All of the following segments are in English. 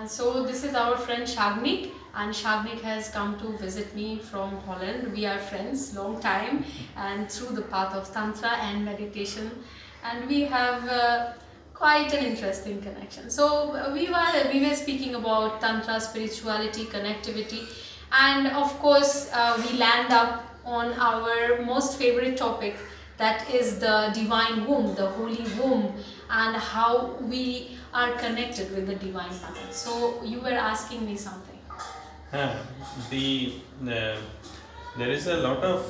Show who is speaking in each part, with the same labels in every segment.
Speaker 1: So this is our friend Shagnik, and Shagnik has come to visit me from Holland. We are friends long time, and through the path of Tantra and meditation, and we have quite an interesting connection. So we were speaking about Tantra, spirituality, connectivity, and of course we land up on our most favorite topic, that is the divine womb, the holy womb, and how we are connected with the divine mother. So you were asking me something.
Speaker 2: Huh. The there is a lot of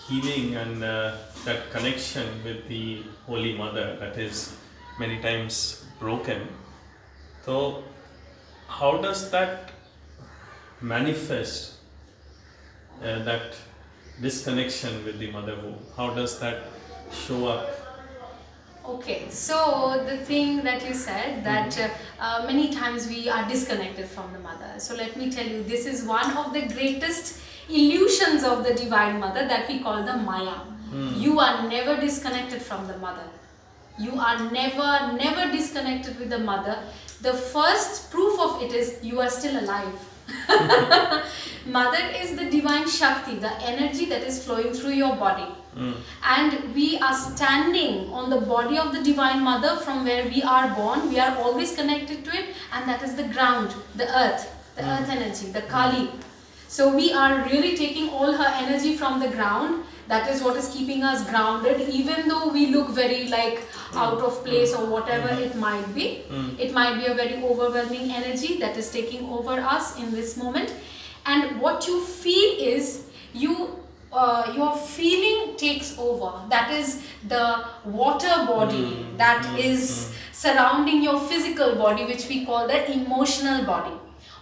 Speaker 2: healing and that connection with the Holy Mother that is many times broken. So, how does that manifest that disconnection with the mother womb? How does that show up?
Speaker 1: Okay, so the thing that you said, that many times we are disconnected from the mother. So let me tell you, this is one of the greatest illusions of the divine mother that we call the Maya. You are never disconnected from the mother. You are never disconnected with the mother. The first proof of it is you are still alive. Mother is the divine Shakti, the energy that is flowing through your body. And we are standing on the body of the divine mother from where we are born. We are always connected to it, and that is the ground, the earth energy, the Kali. So we are really taking all her energy from the ground. That is what is keeping us grounded, even though we look very like out of place or whatever it might be. It might be a very overwhelming energy that is taking over us in this moment. And what you feel is your feeling takes over. That is the water body that is surrounding your physical body, which we call the emotional body.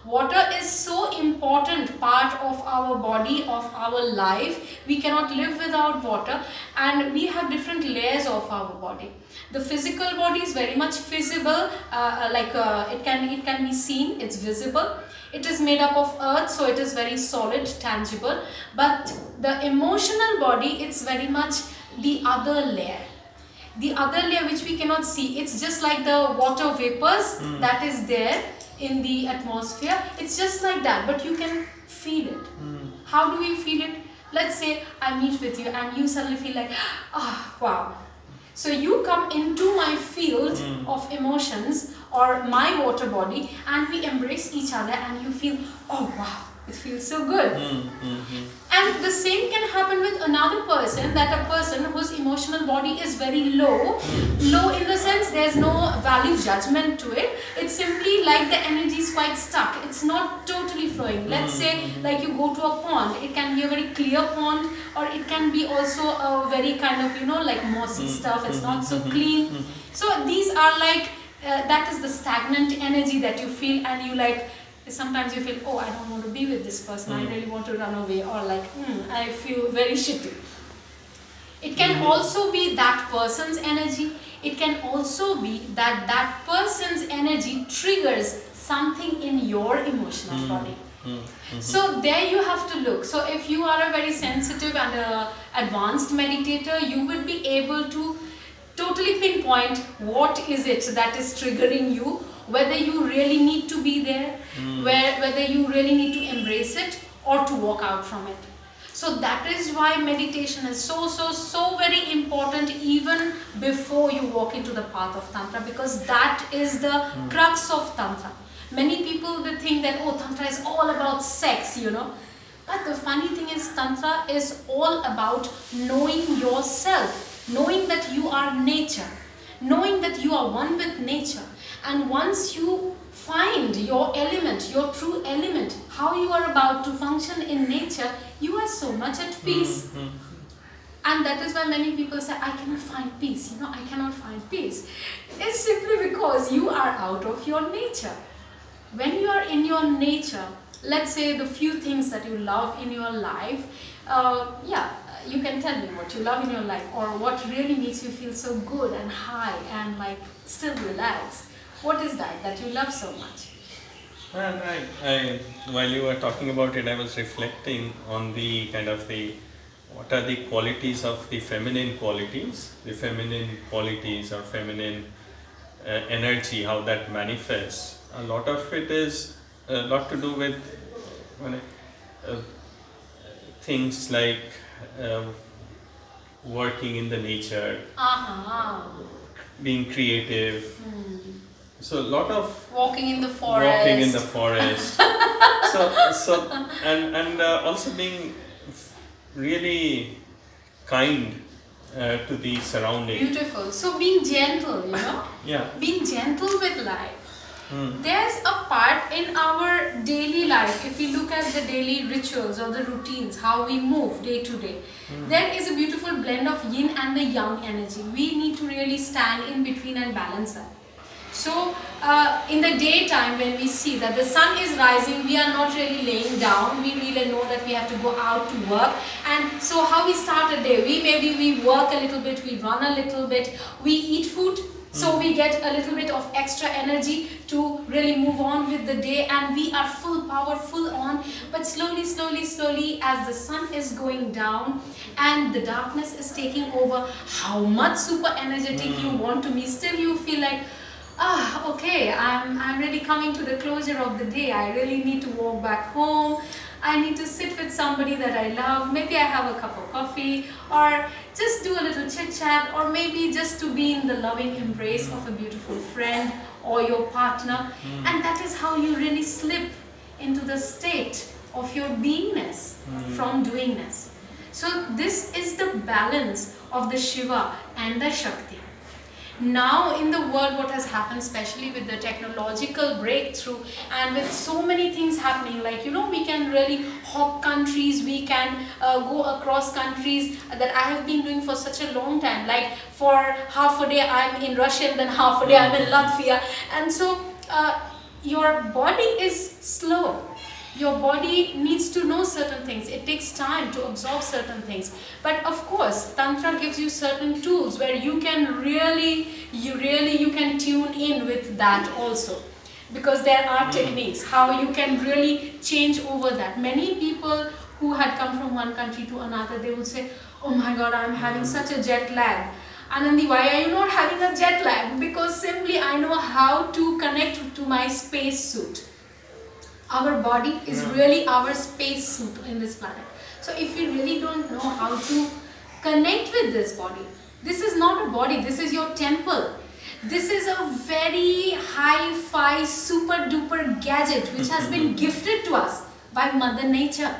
Speaker 1: Water is so important part of our body, of our life. We cannot live without water, and we have different layers of our body. The physical body is very much visible, it can be seen, it's visible. It is made up of earth, so it is very solid, tangible. But the emotional body, it's very much the other layer. The other layer which we cannot see, it's just like the water vapors that is there in the atmosphere. It's just like that, but you can feel it. How do we feel it? Let's say I meet with you and you suddenly feel like, oh, wow. So you come into my field of emotions or my water body, and we embrace each other, and you feel, oh wow, it feels so good. And the same can happen with another person, that a person whose emotional body is very low in the sense there's no value judgment to it. It's simply like the energy is quite stuck. It's not totally flowing. Let's say like you go to a pond. It can be a very clear pond, or it can be also a very kind of, like mossy stuff. It's not so clean. So these are like, that is the stagnant energy that you feel, and you like, sometimes you feel, oh, I don't want to be with this person, I really want to run away, or like, I feel very shitty. It can also be that person's energy. It can also be that that person's energy triggers something in your emotional body. So there you have to look. So if you are a very sensitive and advanced meditator, you would be able to totally pinpoint what is it that is triggering you, whether you really need to be there, whether you really need to embrace it or to walk out from it. So that is why meditation is so very important even before you walk into the path of Tantra, because that is the crux of Tantra. Many people, they think that, oh, Tantra is all about sex, But the funny thing is, Tantra is all about knowing yourself, knowing that you are nature, knowing that you are one with nature. And once you find your element, your true element, how you are about to function in nature, you are so much at peace. And that is why many people say, I cannot find peace, I cannot find peace. It's simply because you are out of your nature. When you are in your nature, let's say the few things that you love in your life, you can tell me what you love in your life, or what really makes you feel so good and high and like still relaxed. What is that you love so much?
Speaker 2: And while you were talking about it, I was reflecting on the kind of what are the qualities of the feminine qualities or feminine energy, how that manifests. a lot of it is a lot to do with uh, things like um, working in the nature, being creative. So a lot of
Speaker 1: walking in the forest.
Speaker 2: Walking in the forest. And also being really kind to the surroundings.
Speaker 1: Beautiful. So being gentle,
Speaker 2: Yeah.
Speaker 1: being gentle with life. There's a part in our daily life, if we look at the daily rituals or the routines, how we move day to day, there is a beautiful blend of yin and the yang energy. We need to really stand in between and balance that. So in the daytime, when we see that the sun is rising, we are not really laying down. We really know that we have to go out to work. And so how we start a day, we work a little bit, we run a little bit, we eat food. So we get a little bit of extra energy to really move on with the day, and we are full power, full on. But slowly, as the sun is going down and the darkness is taking over, how much super energetic you want to be, still you feel like, okay, I'm really coming to the closure of the day. I really need to walk back home. I need to sit with somebody that I love. Maybe I have a cup of coffee, or just do a little chit chat, or maybe just to be in the loving embrace of a beautiful friend or your partner. And that is how you really slip into the state of your beingness from doingness. So this is the balance of the Shiva and the Shakti. Now in the world, what has happened, especially with the technological breakthrough and with so many things happening, like we can really hop countries, we can go across countries, that I have been doing for such a long time. Like for half a day I'm in Russia, and then half a day I'm in Latvia. And so your body is slow. Your body needs to know certain things. It takes time to absorb certain things. But of course, Tantra gives you certain tools where you can you can tune in with that also. Because there are techniques, how you can really change over that. Many people who had come from one country to another, they would say, oh my God, I'm having such a jet lag. Anandi, why are you not having a jet lag? Because simply I know how to connect to my space suit. Our body is really our space suit in this planet. So if you really don't know how to connect with this body, this is not a body, this is your temple. This is a very hi-fi, super duper gadget which has been gifted to us by Mother Nature.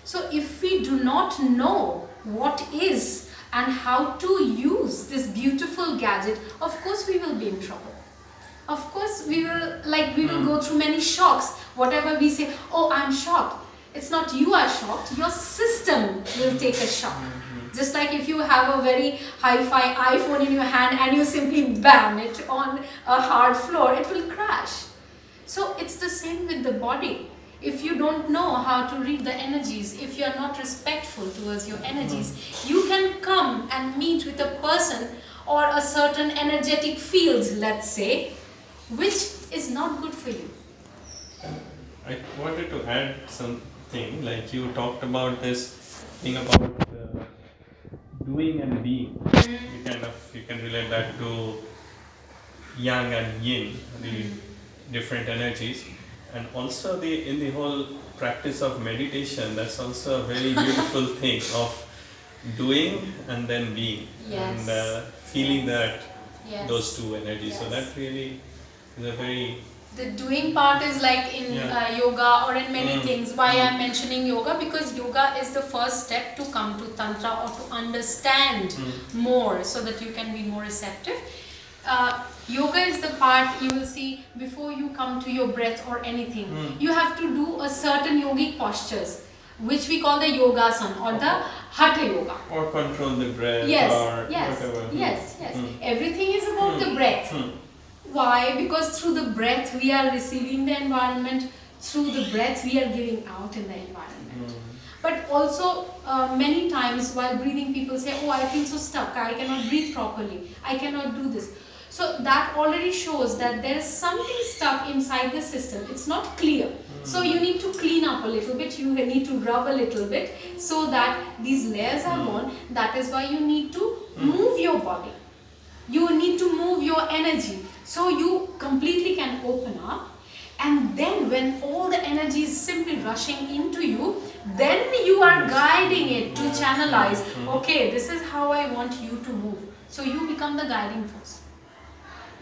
Speaker 1: So if we do not know what is and how to use this beautiful gadget, of course we will be in trouble. Of course we will go through many shocks. Whatever we say, oh, I'm shocked. It's not you are shocked, your system will take a shock. Just like if you have a very hi-fi iPhone in your hand and you simply bam it on a hard floor, it will crash. So it's the same with the body. If you don't know how to read the energies, if you are not respectful towards your energies, you can come and meet with a person or a certain energetic field, let's say, which is not good for you.
Speaker 2: I wanted to add something, like you talked about this thing about doing and being. You can relate that to yang and yin, the different energies, and also in the whole practice of meditation. That's also a very beautiful thing of doing and then being, and feeling that those two energies. So that really is a very.
Speaker 1: The doing part is like in yoga or in many things. Why I'm mentioning yoga? Because yoga is the first step to come to Tantra or to understand more, so that you can be more receptive. Yoga is the part you will see before you come to your breath or anything. You have to do a certain yogic postures, which we call the yogasana or the hatha yoga.
Speaker 2: Or control the breath, whatever.
Speaker 1: Yes. Everything is about the breath. Why? Because through the breath we are receiving the environment, through the breath we are giving out in the environment. But also many times while breathing, people say, oh, I feel so stuck, I cannot breathe properly, I cannot do this. So that already shows that there is something stuck inside the system. It's not clear. So you need to clean up a little bit, you need to rub a little bit so that these layers are gone. That is why you need to move your body. You need to move your energy. So you completely can open up And then when all the energy is simply rushing into you, then you are guiding it to channelize, okay, this is how I want you to move. So you become the guiding force.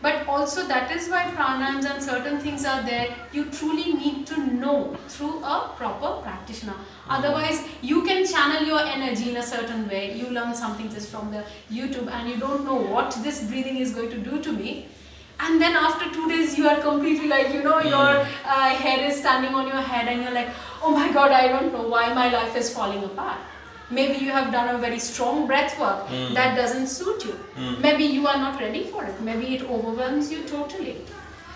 Speaker 1: But also that is why pranayams and certain things are there. You truly need to know through a proper practitioner. Otherwise, you can channel your energy in a certain way. You learn something just from the YouTube and you don't know what this breathing is going to do to me. And then after 2 days, you are completely like, your hair is standing on your head and you're like, oh my God, I don't know why my life is falling apart. Maybe you have done a very strong breath work that doesn't suit you. Maybe you are not ready for it. Maybe it overwhelms you totally.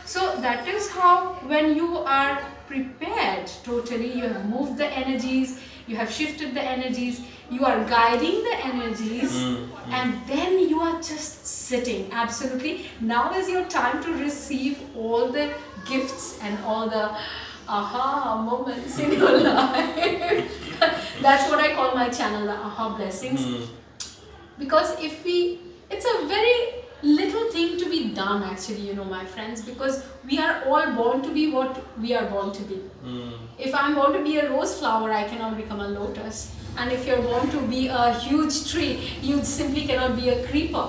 Speaker 1: So that is how, when you are prepared totally, you have moved the energies, you have shifted the energies, you are guiding the energies, and then you are just sitting. Absolutely. Now is your time to receive all the gifts and all the aha moments in your life. That's what I call my channel, the aha blessings. Because it's a very little thing to be done actually, my friends, because we are all born to be what we are born to be. If I'm born to be a rose flower, I cannot become a lotus. And if you're born to be a huge tree, you simply cannot be a creeper.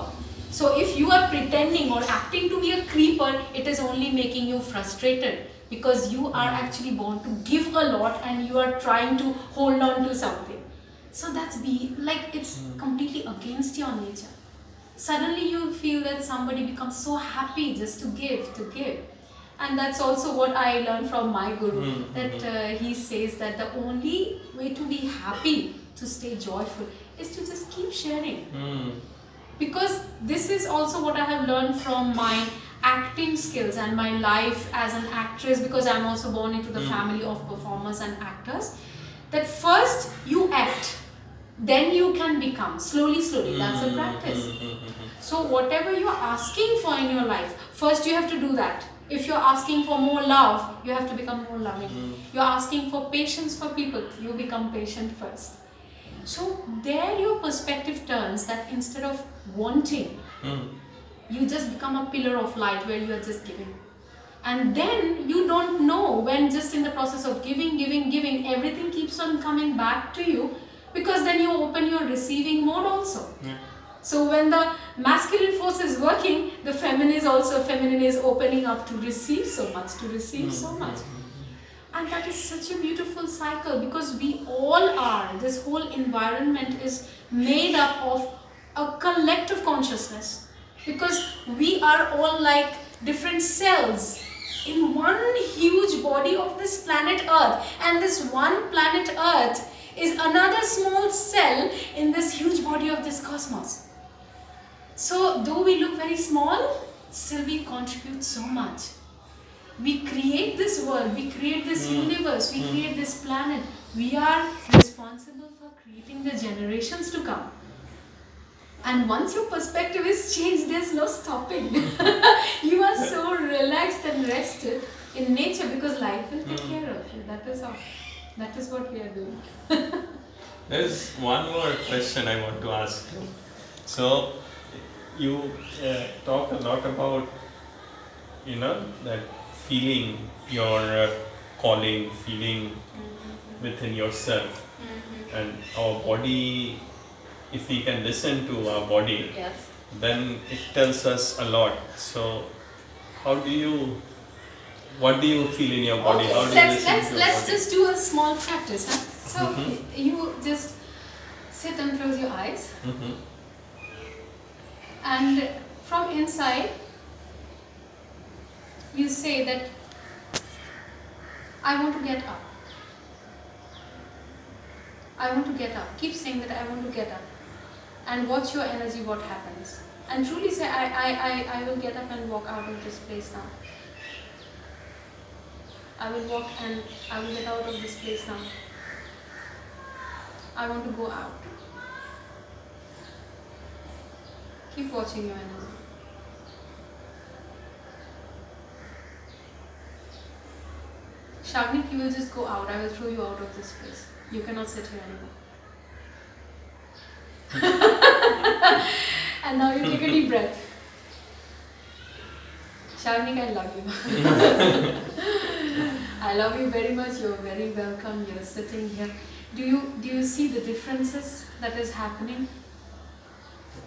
Speaker 1: So if you are pretending or acting to be a creeper, it is only making you frustrated, because you are actually born to give a lot and you are trying to hold on to something. So it's completely against your nature. Suddenly you feel that somebody becomes so happy just to give. And that's also what I learned from my guru, that he says that the only way to be happy, to stay joyful, is to just keep sharing. Because this is also what I have learned from my acting skills and my life as an actress, because I'm also born into the family of performers and actors, that first you act, then you can become, slowly, that's a practice. So whatever you're asking for in your life, first you have to do that. If you're asking for more love, you have to become more loving. You're asking for patience for people, you become patient first. So there your perspective turns, that instead of wanting, you just become a pillar of light where you are just giving. And then you don't know when, just in the process of giving, everything keeps on coming back to you, because then you open your receiving mode also. So when the masculine force is working, the feminine is opening up to receive so much, And that is such a beautiful cycle, because we all are, this whole environment is made up of a collective consciousness, because we are all like different cells in one huge body of this planet Earth, and this one planet Earth is another small cell in this huge body of this cosmos. So though we look very small, still we contribute so much. We create this world, we create this universe, we create this planet. We are responsible for creating the generations to come. And once your perspective is changed, there's no stopping. You are so relaxed and rested in nature, because life will take care of you. That is all. That is what we are doing.
Speaker 2: There's one more question I want to ask you. So, you talk a lot about, that feeling your calling, feeling within yourself. And our body, if we can listen to our body, then it tells us a lot. So, what do you feel in your body?
Speaker 1: Okay,
Speaker 2: How do you listen to your
Speaker 1: let's
Speaker 2: body?
Speaker 1: just do a small practice. So you just sit and close your eyes, and from inside you say that I want to get up. I want to get up. Keep saying that I want to get up, and watch your energy, what happens. And truly say, I will get up and walk out of this place now. I will walk and I will get out of this place now. I want to go out. Keep watching your energy. Shagnik, you will just go out. I will throw you out of this place. You cannot sit here anymore. And now you take a deep breath. Shagnik, I love you. I love you very much. You're very welcome. You're sitting here. Do you see the differences that is happening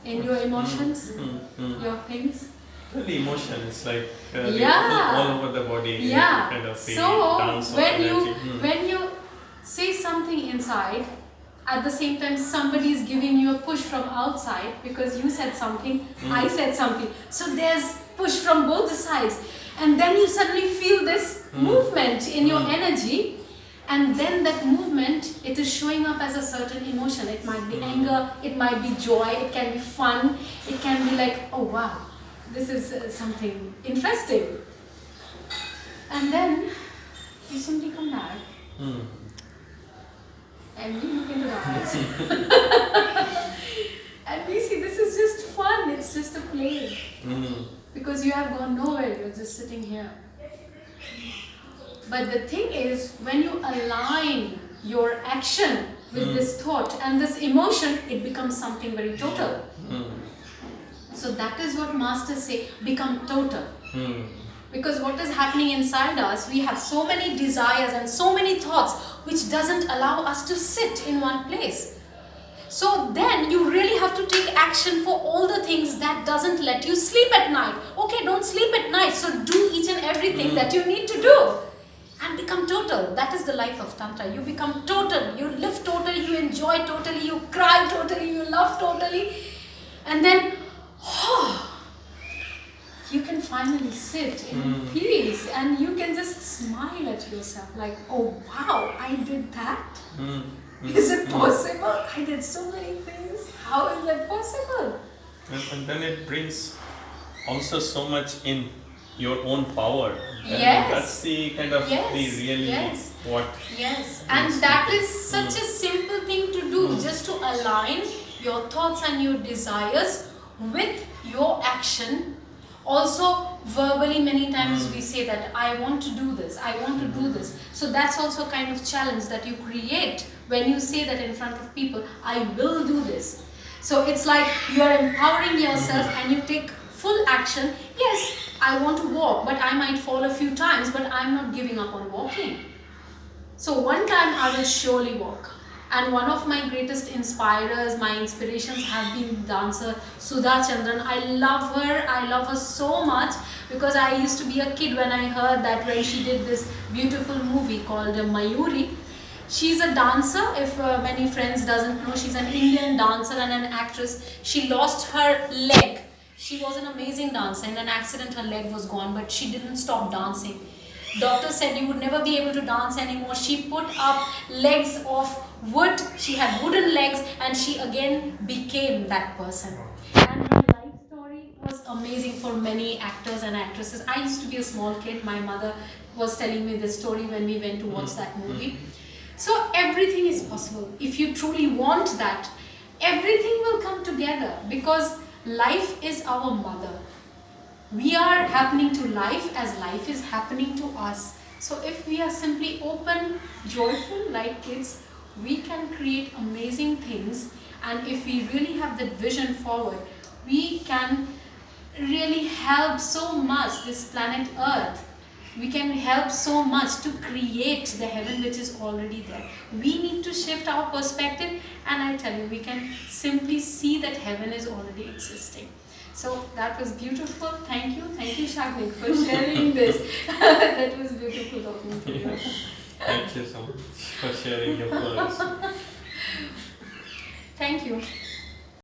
Speaker 1: in your emotions, your things?
Speaker 2: The emotion is like they
Speaker 1: Yeah.
Speaker 2: all over the body.
Speaker 1: Yeah.
Speaker 2: Kind of
Speaker 1: So
Speaker 2: dance of
Speaker 1: when
Speaker 2: energy.
Speaker 1: when you say something inside, at the same time somebody is giving you a push from outside because you said something, I said something. So there's push from both the sides, and then you suddenly feel this movement in your energy. And then that movement, it is showing up as a certain emotion. It might be anger, it might be joy, it can be fun, it can be like, oh wow, this is something interesting. And then you simply come back and we look into the eyes. And we see this is just fun, it's just a play. Because you have gone nowhere, you're just sitting here. But the thing is, when you align your action with this thought and this emotion, it becomes something very total. So that is what masters say, become total. Because what is happening inside us, we have so many desires and so many thoughts which doesn't allow us to sit in one place. So then you really have to take action for all the things that doesn't let you sleep at night. Okay, don't sleep at night, so do each and everything that you need to do. And become total. That is the life of Tantra. You become total. You live totally, you enjoy totally, you cry totally, you love totally. And then, you can finally sit in peace and you can just smile at yourself like, oh wow, I did that. Is it possible? I did so many things. How is that possible?
Speaker 2: And then it brings also so much in your own power.
Speaker 1: Yes.
Speaker 2: That's the kind of the really what.
Speaker 1: Yes, and that is such a simple thing to do, just to align your thoughts and your desires with your action. Also, verbally, many times we say that I want to do this, I want to do this. So that's also a kind of challenge that you create when you say that in front of people, I will do this. So it's like you are empowering yourself and you take full action. Yes, I want to walk, but I might fall a few times, but I'm not giving up on walking. So one time I will surely walk. And one of my greatest inspirers, my inspirations have been dancer Sudha Chandran. I love her so much because I used to be a kid when I heard that when she did this beautiful movie called Mayuri. She's a dancer, if many friends doesn't know, she's an Indian dancer and an actress. She lost her leg. She was an amazing dancer. In an accident her leg was gone, but she didn't stop dancing. Doctor said you would never be able to dance anymore. She put up legs of wood. She had wooden legs and she again became that person. And her life story was amazing for many actors and actresses. I used to be a small kid. My mother was telling me this story when we went to watch that movie. So everything is possible. If you truly want that, everything will come together because life is our mother. We are happening to life as life is happening to us. So if we are simply open, joyful like kids, we can create amazing things. And if we really have that vision forward, we can really help so much this planet Earth. We can help so much to create the heaven which is already there. We need to shift our perspective, and I tell you, we can simply see that heaven is already existing. So that was beautiful. Thank you Shagnik for sharing this. That was beautiful talking to you.
Speaker 2: Thank you so much for sharing your words.
Speaker 1: Thank you.